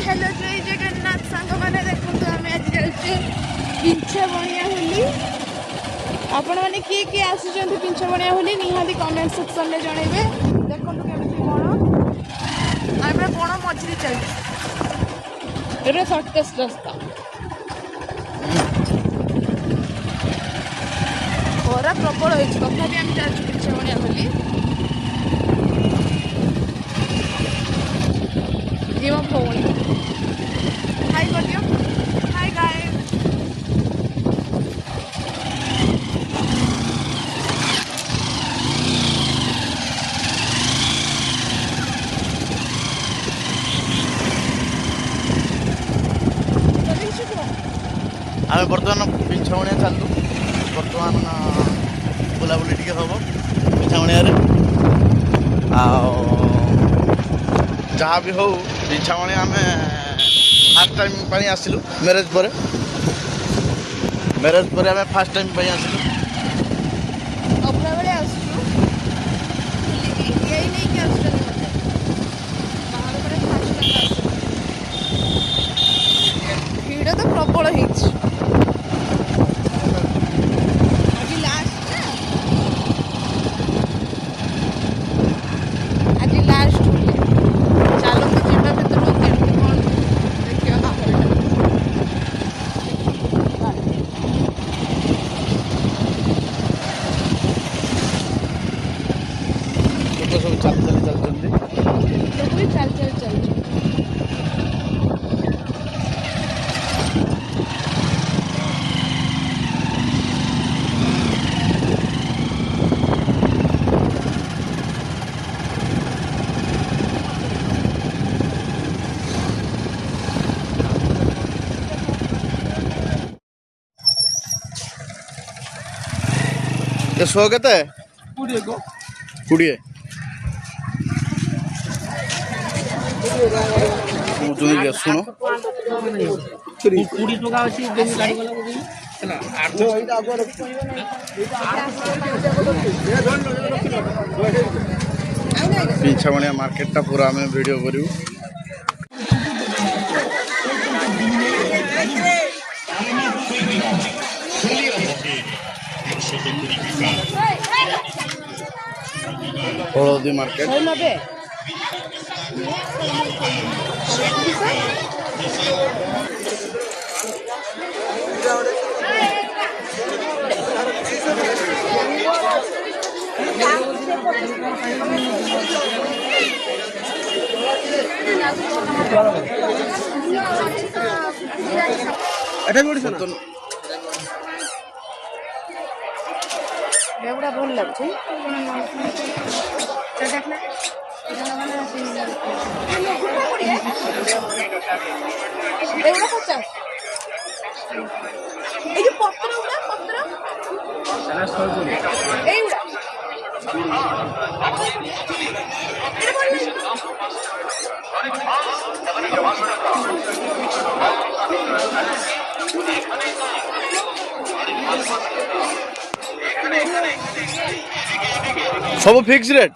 hello जय जगन्नाथ सांग मैंने देखो आम आज चलचे पिंछबणिया होली आपण मैंने किए किए आसुचंती पिंछबणिया होली निहाती कमेंट सेक्शन में जनइबे देखो केमती कौन आम बण मझी चलते ये सर्टेस्ट रास्ता खरा प्रबल होती तथापि आम चलचु पिंछबणिया होली ये मो भौणी हाय कर दियो हाय गाइस आम बर्तमान पिंछबणिया चलू बर्तमान बुलाबुली टे हम पिंछबणिया जहाँ भी हो पिंछबणिया आम फास्ट टाइम आसिलु मैरेज पर आम फास्ट टाइम आसिलु अपना बेले आसु यही नहीं कि आसु बाहर पर फास्ट टाइम आसु भीड़ तो प्रबल होइछ सब चल सो के 20 शुण पिंछबणिया मार्केट टा पूरा आम वीडियो करू हलदी मार्केट एगुड़ा भल लगुच एगुड़ा 50 এই যে পত্র এইগুলা सब फिक्स रेट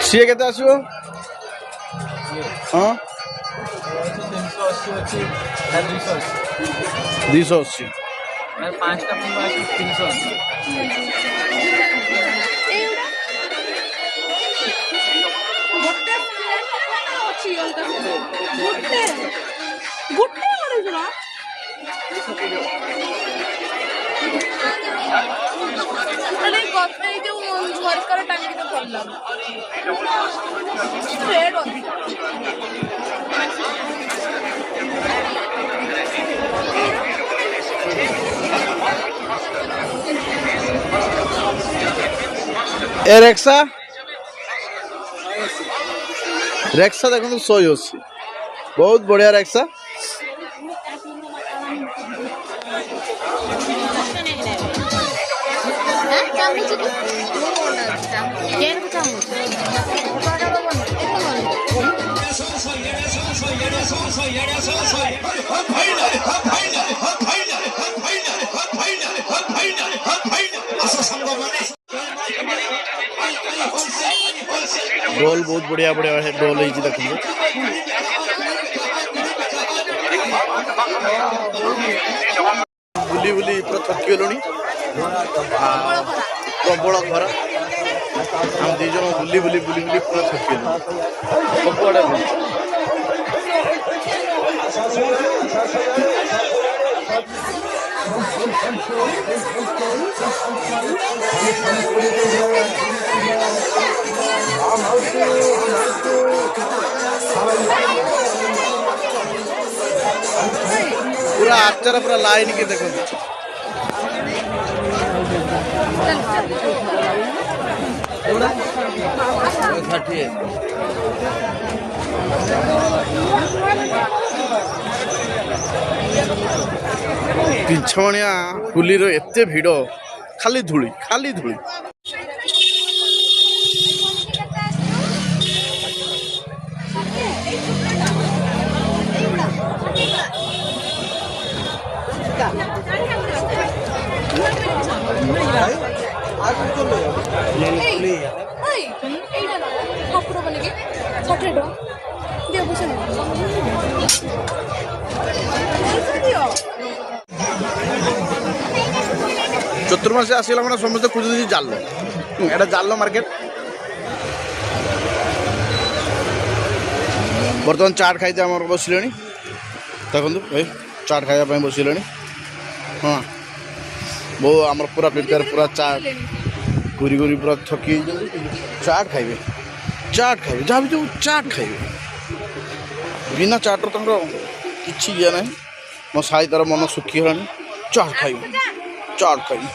सी के आसो हाँ 280 5टा फूल 380 झरकार टांगी तो पड़ला रेड अधिक ए रेक्सा देखो 180 बहुत बढ़िया रेक्सा डोल बहुत बढ़िया बढ़िया है डोल है देखिए बुली बुली पूरा थकी गलुणी प्रबल खरा हम दी जन बुली बुली बुली बुली पूरा थकी गलु पूरा आचार पूरा लाइन के देखो पिछमणिया हुली रो एते भिड़ खाली धूली खाली धूली ଠାକୁର ବୋଲିକି 60 ଟଙ୍କା ଦିଅ ପଇସା चतुर्मासी आसला मैंने समस्त खोज जाल एटा जाल मार्केट बर्तमान चाट खाई आम बसिले देखो भाई चाट खाया बसिले हाँ वो आम पूरा प्रिपेयर पूरा चाट घूरी घूरी पूरा थकी चाट खाइबे जहाँ भी जो चाट खाइबे बिना चाट कि ये ना मो साई तार मन सुखी गलानी चाट खाइबे चाट खाइबे